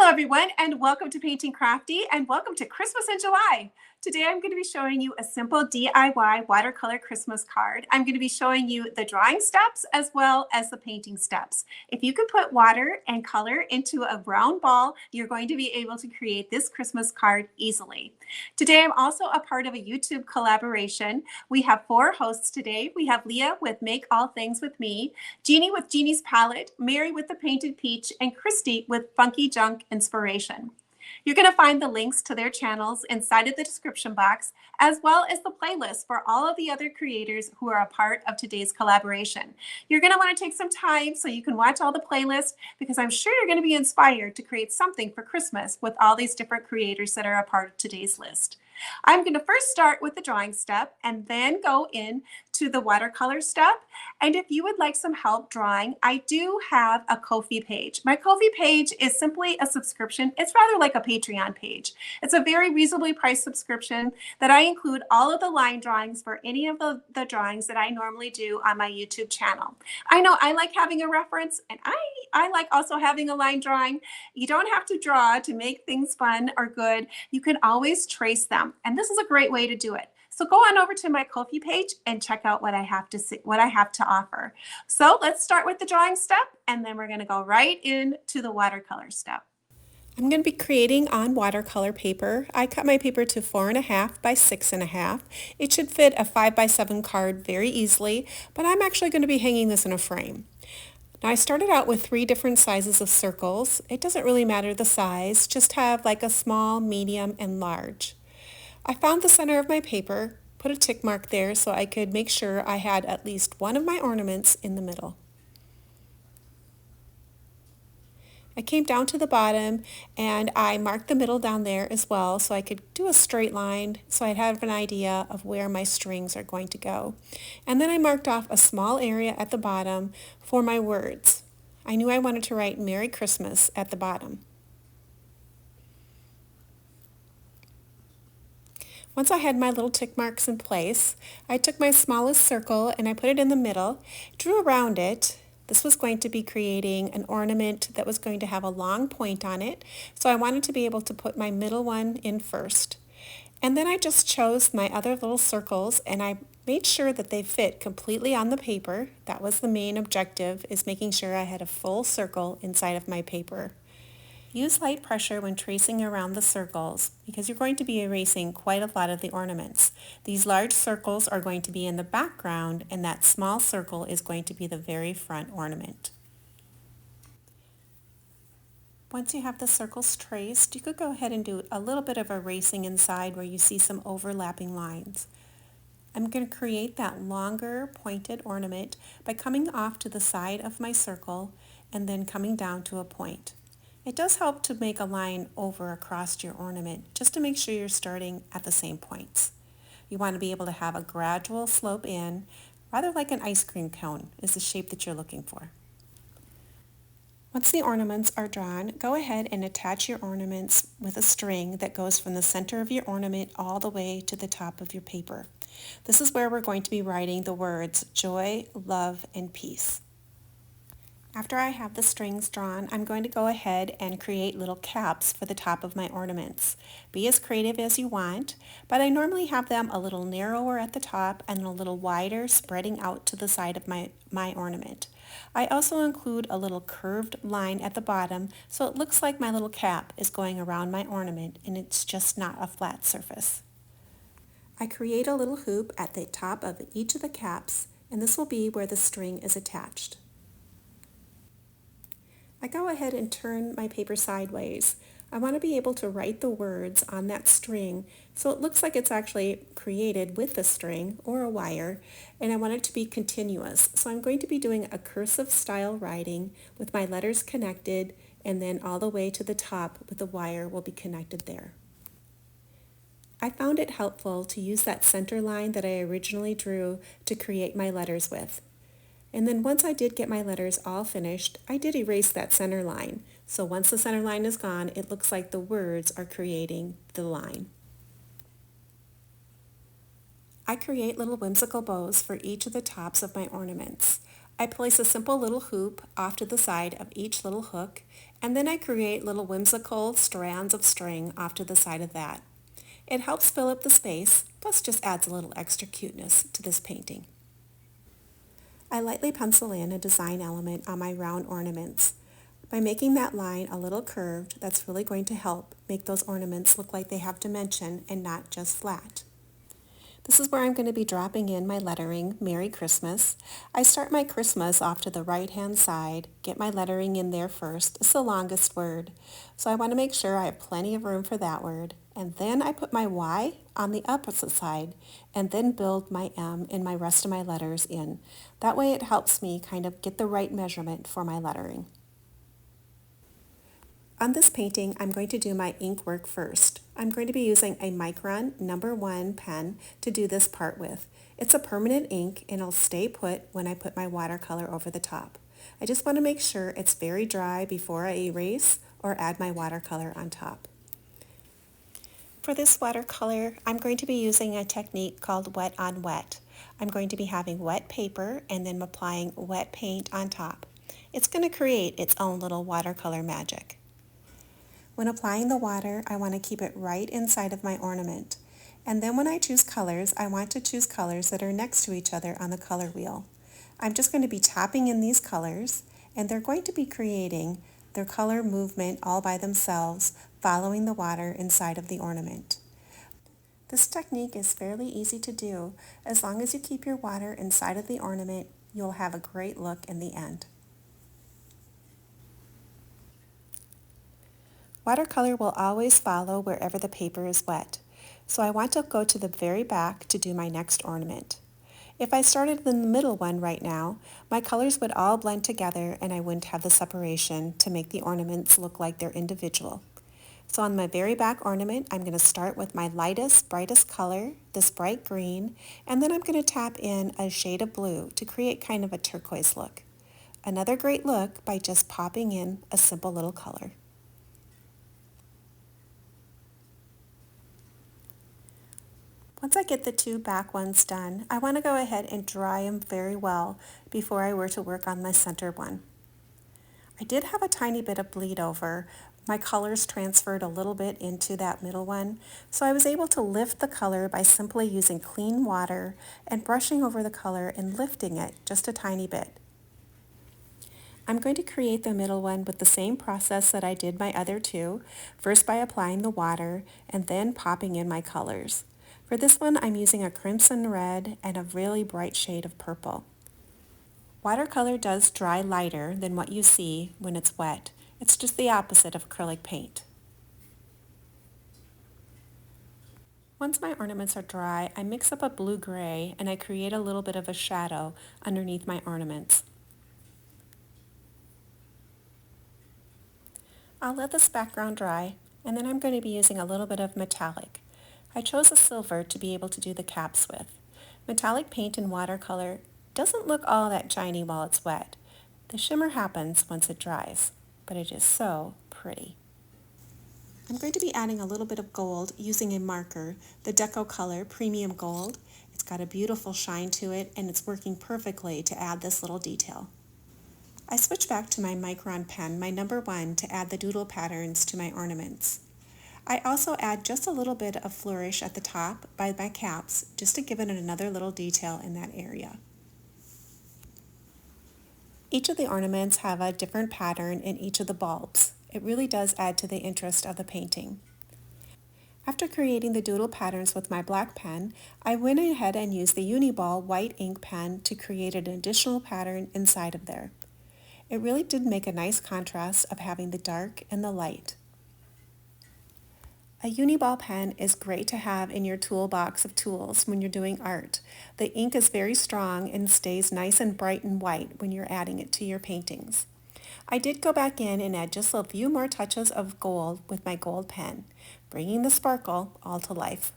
Hello everyone and welcome to Painting Crafty and welcome to Christmas in July. Today I'm going to be showing you a simple DIY watercolor Christmas card. I'm going to be showing you the drawing steps as well as the painting steps. If you can put water and color into a round ball, you're going to be able to create this Christmas card easily. Today I'm also a part of a YouTube collaboration. We have 4 hosts today. We have Leah with Make All Things with Me, Jeanie with Jeanie's Palette, Mary with the Painted Peach, and Christy with Funky Junk Inspiration. You're going to find the links to their channels inside of the description box, as well as the playlist for all of the other creators who are a part of today's collaboration. You're going to want to take some time so you can watch all the playlists because I'm sure you're going to be inspired to create something for Christmas with all these different creators that are a part of today's list. I'm going to first start with the drawing step and then go in to the watercolor step. And if you would like some help drawing, I do have a Ko-fi page. My Ko-fi page is simply a subscription. It's rather like a Patreon page. It's a very reasonably priced subscription that I include all of the line drawings for any of the drawings that I normally do on my YouTube channel. I know I like having a reference, and I like also having a line drawing. You don't have to draw to make things fun or good. You can always trace them, and this is a great way to do it. So go on over to my Ko-fi page and check out what I have to offer. So let's start with the drawing step, and then we're going to go right into the watercolor step. I'm going to be creating on watercolor paper. I cut my paper to 4.5 by 6.5. It should fit a 5 by 7 card very easily, but I'm actually going to be hanging this in a frame. Now I started out with 3 different sizes of circles. It doesn't really matter the size, just have like a small, medium, and large. I found the center of my paper, put a tick mark there so I could make sure I had at least one of my ornaments in the middle. I came down to the bottom and I marked the middle down there as well so I could do a straight line so I'd have an idea of where my strings are going to go. And then I marked off a small area at the bottom for my words. I knew I wanted to write Merry Christmas at the bottom. Once I had my little tick marks in place, I took my smallest circle and I put it in the middle, drew around it. This was going to be creating an ornament that was going to have a long point on it, so I wanted to be able to put my middle one in first. And then I just chose my other little circles and I made sure that they fit completely on the paper. That was the main objective, is making sure I had a full circle inside of my paper. Use light pressure when tracing around the circles because you're going to be erasing quite a lot of the ornaments. These large circles are going to be in the background and that small circle is going to be the very front ornament. Once you have the circles traced, you could go ahead and do a little bit of erasing inside where you see some overlapping lines. I'm going to create that longer pointed ornament by coming off to the side of my circle and then coming down to a point. It does help to make a line over across your ornament just to make sure you're starting at the same points. You want to be able to have a gradual slope in, rather like an ice cream cone is the shape that you're looking for. Once the ornaments are drawn, go ahead and attach your ornaments with a string that goes from the center of your ornament all the way to the top of your paper. This is where we're going to be writing the words joy, love, and peace. After I have the strings drawn, I'm going to go ahead and create little caps for the top of my ornaments. Be as creative as you want, but I normally have them a little narrower at the top and a little wider spreading out to the side of my ornament. I also include a little curved line at the bottom so it looks like my little cap is going around my ornament and it's just not a flat surface. I create a little hoop at the top of each of the caps and this will be where the string is attached. I go ahead and turn my paper sideways. I want to be able to write the words on that string so it looks like it's actually created with the string or a wire, and I want it to be continuous. So I'm going to be doing a cursive style writing with my letters connected and then all the way to the top with the wire will be connected there. I found it helpful to use that center line that I originally drew to create my letters with. And then once I did get my letters all finished, I did erase that center line. So once the center line is gone, it looks like the words are creating the line. I create little whimsical bows for each of the tops of my ornaments. I place a simple little hoop off to the side of each little hook, and then I create little whimsical strands of string off to the side of that. It helps fill up the space, plus just adds a little extra cuteness to this painting. I lightly pencil in a design element on my round ornaments. By making that line a little curved, that's really going to help make those ornaments look like they have dimension and not just flat. This is where I'm going to be dropping in my lettering, Merry Christmas. I start my Christmas off to the right-hand side, get my lettering in there first. It's the longest word, so I want to make sure I have plenty of room for that word. And then I put my Y on the opposite side, and then build my M and my rest of my letters in. That way it helps me kind of get the right measurement for my lettering. On this painting, I'm going to do my ink work first. I'm going to be using a Micron number 1 pen to do this part with. It's a permanent ink and it'll stay put when I put my watercolor over the top. I just want to make sure it's very dry before I erase or add my watercolor on top. For this watercolor, I'm going to be using a technique called wet on wet. I'm going to be having wet paper and then applying wet paint on top. It's going to create its own little watercolor magic. When applying the water, I want to keep it right inside of my ornament. And then when I choose colors, I want to choose colors that are next to each other on the color wheel. I'm just going to be tapping in these colors, and they're going to be creating their color movement all by themselves, following the water inside of the ornament. This technique is fairly easy to do. As long as you keep your water inside of the ornament, you'll have a great look in the end. Watercolor will always follow wherever the paper is wet, so I want to go to the very back to do my next ornament. If I started in the middle one right now, my colors would all blend together and I wouldn't have the separation to make the ornaments look like they're individual. So on my very back ornament, I'm going to start with my lightest, brightest color, this bright green, and then I'm going to tap in a shade of blue to create kind of a turquoise look. Another great look by just popping in a simple little color. Once I get the two back ones done, I want to go ahead and dry them very well before I were to work on my center one. I did have a tiny bit of bleed over. My colors transferred a little bit into that middle one, so I was able to lift the color by simply using clean water and brushing over the color and lifting it just a tiny bit. I'm going to create the middle one with the same process that I did my other two, first by applying the water and then popping in my colors. For this one, I'm using a crimson red and a really bright shade of purple. Watercolor does dry lighter than what you see when it's wet. It's just the opposite of acrylic paint. Once my ornaments are dry, I mix up a blue-gray and I create a little bit of a shadow underneath my ornaments. I'll let this background dry, and then I'm going to be using a little bit of metallic. I chose a silver to be able to do the caps with. Metallic paint in watercolor doesn't look all that shiny while it's wet. The shimmer happens once it dries, but it is so pretty. I'm going to be adding a little bit of gold using a marker, the Deco Color Premium Gold. It's got a beautiful shine to it, and it's working perfectly to add this little detail. I switch back to my Micron pen, my number 1, to add the doodle patterns to my ornaments. I also add just a little bit of flourish at the top by my caps, just to give it another little detail in that area. Each of the ornaments have a different pattern in each of the bulbs. It really does add to the interest of the painting. After creating the doodle patterns with my black pen, I went ahead and used the Uniball white ink pen to create an additional pattern inside of there. It really did make a nice contrast of having the dark and the light. A Uniball pen is great to have in your toolbox of tools when you're doing art. The ink is very strong and stays nice and bright and white when you're adding it to your paintings. I did go back in and add just a few more touches of gold with my gold pen, bringing the sparkle all to life.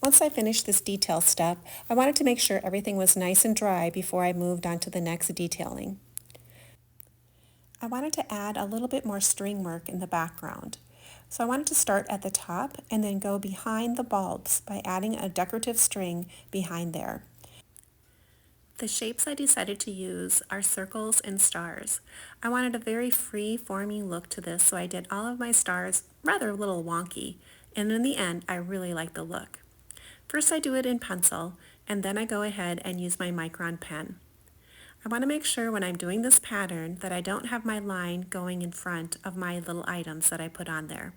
Once I finished this detail step, I wanted to make sure everything was nice and dry before I moved on to the next detailing. I wanted to add a little bit more string work in the background. So I wanted to start at the top and then go behind the bulbs by adding a decorative string behind there. The shapes I decided to use are circles and stars. I wanted a very free-forming look to this, so I did all of my stars rather a little wonky, and in the end, I really like the look. First I do it in pencil, and then I go ahead and use my Micron pen. I want to make sure when I'm doing this pattern that I don't have my line going in front of my little items that I put on there.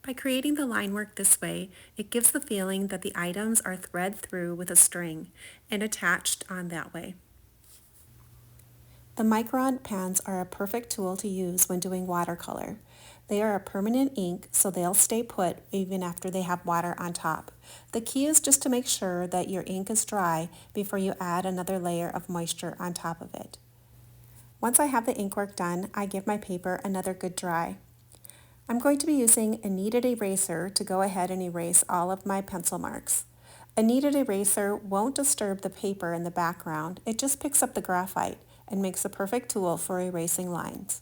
By creating the line work this way, it gives the feeling that the items are thread through with a string and attached on that way. The Micron pens are a perfect tool to use when doing watercolor. They are a permanent ink, so they'll stay put even after they have water on top. The key is just to make sure that your ink is dry before you add another layer of moisture on top of it. Once I have the ink work done, I give my paper another good dry. I'm going to be using a kneaded eraser to go ahead and erase all of my pencil marks. A kneaded eraser won't disturb the paper in the background, it just picks up the graphite and makes a perfect tool for erasing lines.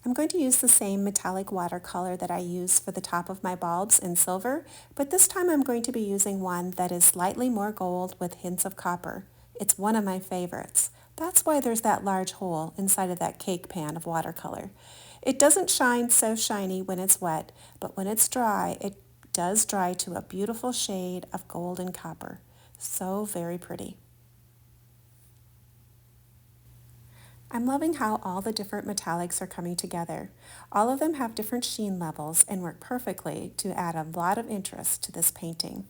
I'm going to use the same metallic watercolor that I use for the top of my bulbs in silver, but this time I'm going to be using one that is slightly more gold with hints of copper. It's one of my favorites. That's why there's that large hole inside of that cake pan of watercolor. It doesn't shine so shiny when it's wet, but when it's dry, it does dry to a beautiful shade of gold and copper. So very pretty. I'm loving how all the different metallics are coming together. All of them have different sheen levels and work perfectly to add a lot of interest to this painting.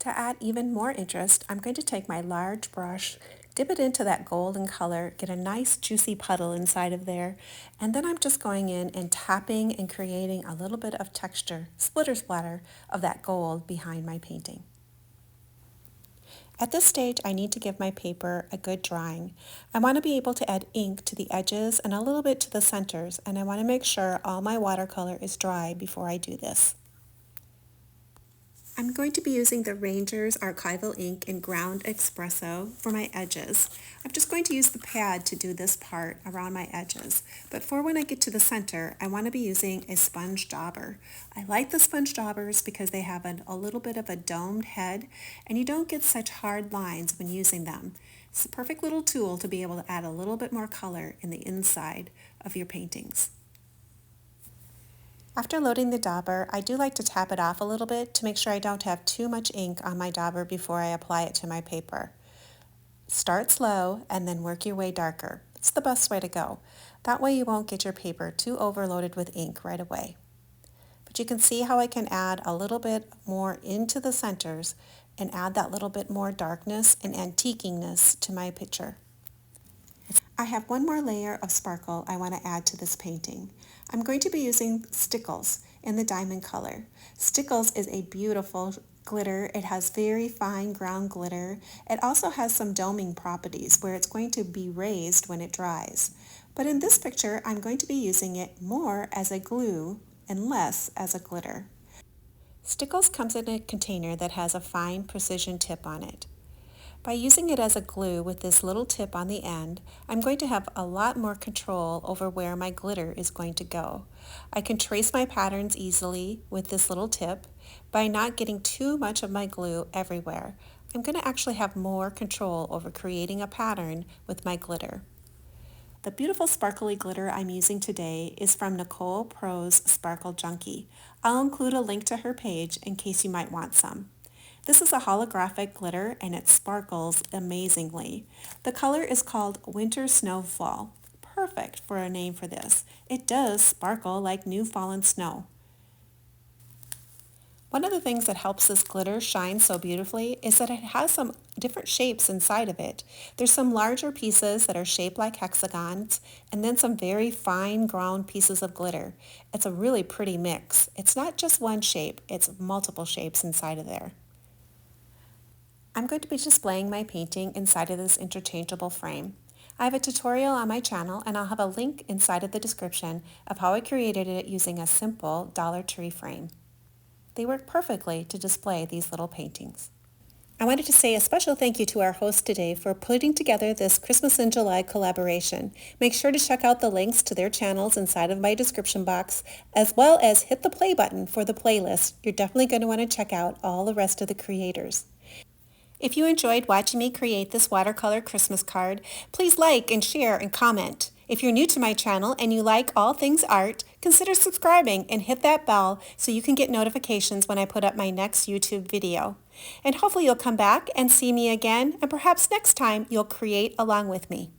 To add even more interest, I'm going to take my large brush, dip it into that golden color, get a nice juicy puddle inside of there, and then I'm just going in and tapping and creating a little bit of texture, splitter splatter, of that gold behind my painting. At this stage, I need to give my paper a good drying. I want to be able to add ink to the edges and a little bit to the centers, and I want to make sure all my watercolor is dry before I do this. I'm going to be using the Ranger's Archival ink in Ground Espresso for my edges. I'm just going to use the pad to do this part around my edges, but for when I get to the center, I want to be using a sponge dauber. I like the sponge daubers because they have a little bit of a domed head, and you don't get such hard lines when using them. It's a perfect little tool to be able to add a little bit more color in the inside of your paintings. After loading the dauber, I do like to tap it off a little bit to make sure I don't have too much ink on my dauber before I apply it to my paper. Start slow and then work your way darker. It's the best way to go. That way you won't get your paper too overloaded with ink right away. But you can see how I can add a little bit more into the centers and add that little bit more darkness and antiquiness to my picture. I have one more layer of sparkle I want to add to this painting. I'm going to be using Stickles in the diamond color. Stickles is a beautiful glitter. It has very fine ground glitter. It also has some doming properties where it's going to be raised when it dries. But in this picture, I'm going to be using it more as a glue and less as a glitter. Stickles comes in a container that has a fine precision tip on it. By using it as a glue with this little tip on the end, I'm going to have a lot more control over where my glitter is going to go. I can trace my patterns easily with this little tip by not getting too much of my glue everywhere. I'm going to actually have more control over creating a pattern with my glitter. The beautiful sparkly glitter I'm using today is from Nicole Pro's Sparkle Junkie. I'll include a link to her page in case you might want some. This is a holographic glitter and it sparkles amazingly. The color is called Winter Snowfall. Perfect for a name for this. It does sparkle like new fallen snow. One of the things that helps this glitter shine so beautifully is that it has some different shapes inside of it. There's some larger pieces that are shaped like hexagons and then some very fine ground pieces of glitter. It's a really pretty mix. It's not just one shape, it's multiple shapes inside of there. I'm going to be displaying my painting inside of this interchangeable frame. I have a tutorial on my channel and I'll have a link inside of the description of how I created it using a simple Dollar Tree frame. They work perfectly to display these little paintings. I wanted to say a special thank you to our host today for putting together this Christmas in July collaboration. Make sure to check out the links to their channels inside of my description box, as well as hit the play button for the playlist. You're definitely going to want to check out all the rest of the creators. If you enjoyed watching me create this watercolor Christmas card, please like and share and comment. If you're new to my channel and you like all things art, consider subscribing and hit that bell so you can get notifications when I put up my next YouTube video. And hopefully you'll come back and see me again, and perhaps next time you'll create along with me.